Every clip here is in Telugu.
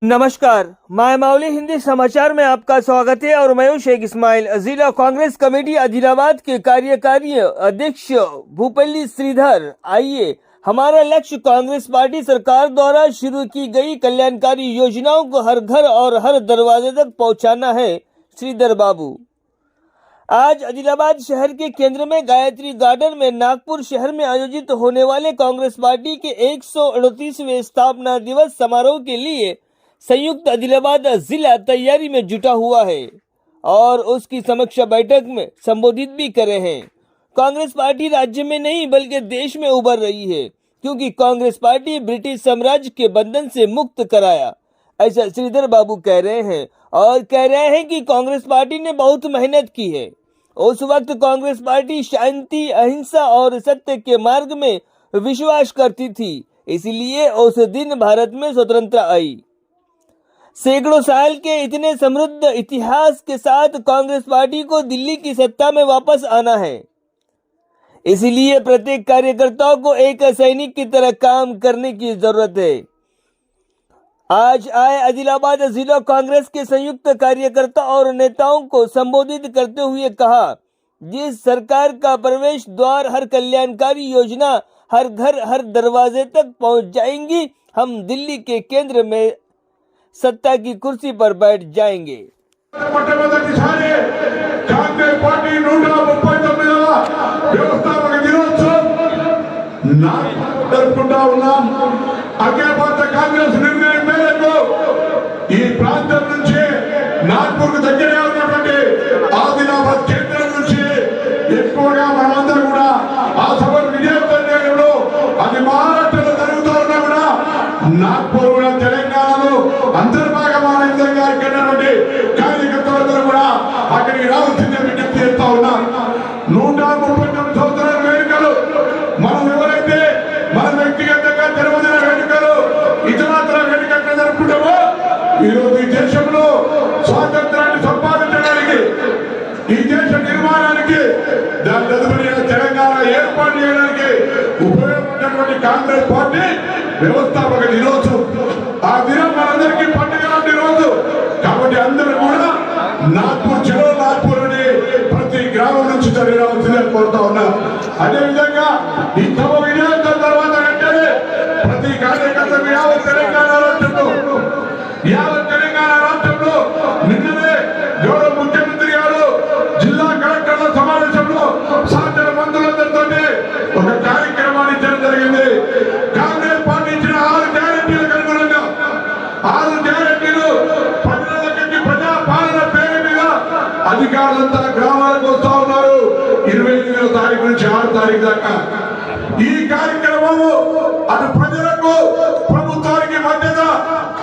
नमस्कार, मायमावली हिंदी समाचार में आपका स्वागत है और मैं हूं शेख इस्माइल। जिला कांग्रेस कमेटी आदिलाबाद के कार्यकारी अध्यक्ष भूपल्ली श्रीधर। आइए, हमारा लक्ष्य कांग्रेस पार्टी सरकार द्वारा शुरू की गई कल्याणकारी योजनाओं को हर घर और हर दरवाजे तक पहुंचाना है। श्रीधर बाबू आज आदिलाबाद शहर के केंद्र में गायत्री गार्डन में नागपुर शहर में आयोजित होने वाले कांग्रेस पार्टी के 138वें स्थापना दिवस समारोह के लिए संयुक्त आदिलाबाद जिला तैयारी में जुटा हुआ है और उसकी समीक्षा बैठक में संबोधित भी करे हैं। कांग्रेस पार्टी राज्य में नहीं बल्कि देश में उभर रही है, क्योंकि कांग्रेस पार्टी ब्रिटिश साम्राज्य के बंधन से मुक्त कराया, ऐसा श्रीधर बाबू कह रहे हैं। और कह रहे हैं कि कांग्रेस पार्टी ने बहुत मेहनत की है। उस वक्त कांग्रेस पार्टी शांति, अहिंसा और सत्य के मार्ग में विश्वास करती थी, इसलिए उस दिन भारत में स्वतंत्रता आई। सैकड़ों साल के इतने समृद्ध इतिहास के साथ कांग्रेस पार्टी को दिल्ली की सत्ता में वापस आना है, इसलिए प्रत्येक कार्यकर्ता को एक सैनिक की तरह काम करने की जरूरत है। आज आए आदिलाबाद जिला कांग्रेस के संयुक्त कार्यकर्ता और नेताओं को संबोधित करते हुए कहा, जिस सरकार का प्रवेश द्वार हर कल्याणकारी योजना हर घर हर दरवाजे तक पहुंच जाएंगी, हम दिल्ली के केंद्र में सत्ता की कुर्सी पर बैठ जाएंगे। కాంగ్రెస్ నిర్ణయం మేరకు ఈ ప్రాంతం నుంచి నాగ్పూర్ దగ్గరే ఉన్నటువంటి ఆదిలాబాద్ కేంద్రం నుంచి ఎక్కువగా మనమందరం కూడా ఆ సభను విజయవంతం చేయడంలో అది మహారాష్ట్రలో జరుగుతూ ఉన్నా కూడా నాగ్పూర్ కూడా తెలంగాణలో అంతర్భాగమైన విధంగా ఇక్కడటువంటి కార్యకర్తలందరూ కూడా అక్కడికి రావాల్సిందే విజ్ఞప్తి చేస్తా ఉన్నారు. 139 సంవత్సరాల వేడుకలు మనం ఎవరైతే మన వ్యక్తిగతంగా జన్మదిన వేడుకలు ఇతరత్ర వేడుకలు జరుపుకుంటామో, ఈరోజు ఈ దేశంలో స్వాతంత్రాన్ని సంపాదించడానికి, ఈ దేశ నిర్మాణానికి, దాని తదుపరి తెలంగాణ ఏర్పాటు చేయడానికి ఉపయోగపడినటువంటి కాంగ్రెస్ పార్టీ వ్యవస్థాపక దినోత్సవం. ఆ దినం మనందరికీ పండుగ లాంటి రోజు కాబట్టి అందరూ కూడా నాగ్పూర్ చలో నాగ్పూర్ అని ప్రతి గ్రామం నుంచి తరలి రావాల్సిందని కోరుతా ఉన్నారు. అదేవిధంగా ఈ సభ విజయవంతం తర్వాత వెంటనే ప్రతి కార్యకర్తకు యావత్ తెలంగాణ రాష్ట్రంలో నిన్ననే గౌరవ ముఖ్యమంత్రి గారు జిల్లా కలెక్టర్ల సమావేశంలో సహచర మంత్రులందరితో ఒక కార్యక్రమాన్ని చేయడం జరిగింది. కాంగ్రెస్ పార్టీ ఇచ్చిన 6 గ్యారెంటీలకు అనుగుణంగా 6 గ్యారెంటీలు ప్రజలకి ప్రజా పాలన పేరు మీద అధికారులంతా గ్రామాలకు వస్తా ఉన్నారు. 28వ తారీఖు నుంచి 6వ తారీఖు దాకా ఈ కార్యక్రమము అటు ప్రజలకు ప్రభుత్వానికి మధ్యగా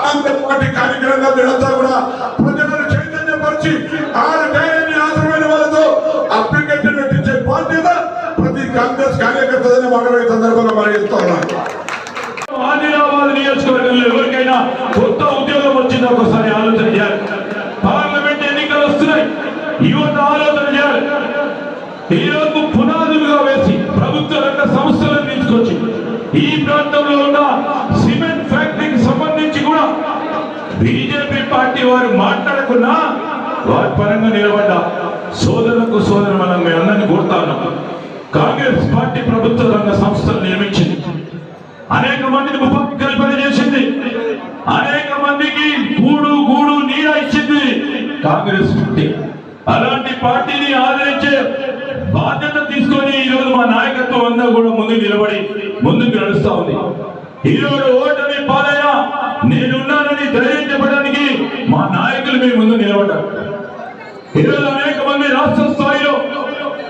కాంగ్రెస్ పార్టీ కార్యక్రమంగా వీళ్ళంతా కూడా ప్రజలను చైతన్యపరిచి 6 గ్యారెంటీ అవసరమైన వాళ్ళతో అప్లికేషన్ పెట్టించే బాధ్యత ప్రతి కాంగ్రెస్ కార్యకర్తలని మాట్లాడే సందర్భంగా మనం చెప్తా ఉన్నాం. ఆదిలాబాద్ నియోజకవర్గంలో ఎవరికైనా కొత్త ఉద్యోగం వచ్చిందో ఒకసారి ఆలోచన చేయాలి. పార్లమెంట్ ఎన్నికలు వస్తున్నాయి, యువత ఆలోచన చేయాలి. ఈ రోజు పునాదులుగా వేసి ప్రభుత్వ రంగ సంస్థలను తీసుకొచ్చి ఈ ప్రాంతంలో ఉన్న సిమెంట్ ఫ్యాక్టరీకి సంబంధించి కూడా బీజేపీ పార్టీ వారు మాట్లాడకున్నా వారి పరంగా నిలబడ్డ సోదరులకు సోదరులను మేము అందరినీ కోరుతా ఉన్నాం. కాంగ్రెస్ పార్టీ ప్రభుత్వ రంగ సంస్థలు నిర్మించింది, అనేక మందిని ఉపాధి కల్పన చేసింది, అనేక మందికి గూడు నీడ ఇచ్చింది కాంగ్రెస్ పార్టీ. అలాంటి పార్టీని ఆదరించే బాధ్యత తీసుకొని ఈరోజు మా నాయకత్వం అంతా కూడా ముందుకు నిలబడి ముందుకు నడుస్తా ఉంది. ఈరోజు ఓటమి పాలైనా నేనున్నానని ధైర్యం చెప్పడానికి మా నాయకులు మీ ముందు నిలబడ్డారు. ఈరోజు అనేక మంది రాష్ట్ర స్థాయిలో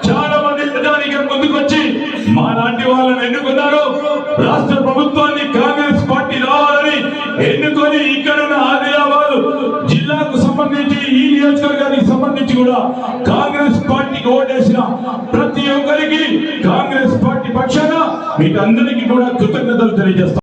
చాలా మంది ప్రజానికి ముందుకొచ్చి మా లాంటి వాళ్ళని ఎన్నుకున్నారు. రాష్ట్ర ప్రభుత్వాన్ని కాంగ్రెస్ పార్టీ రావాలని ఎన్నుకొని ఇక్కడున్న ఆదిలాబాద్ జిల్లాకు సంబంధించి ఈ నియోజకవర్గానికి సంబంధించి కూడా కాంగ్రెస్ పార్టీకి ఓటేసిన ప్రతి ఒక్కరికి కాంగ్రెస్ పార్టీ పక్షాన మీకు అందరికీ కూడా కృతజ్ఞతలు తెలియజేస్తాం.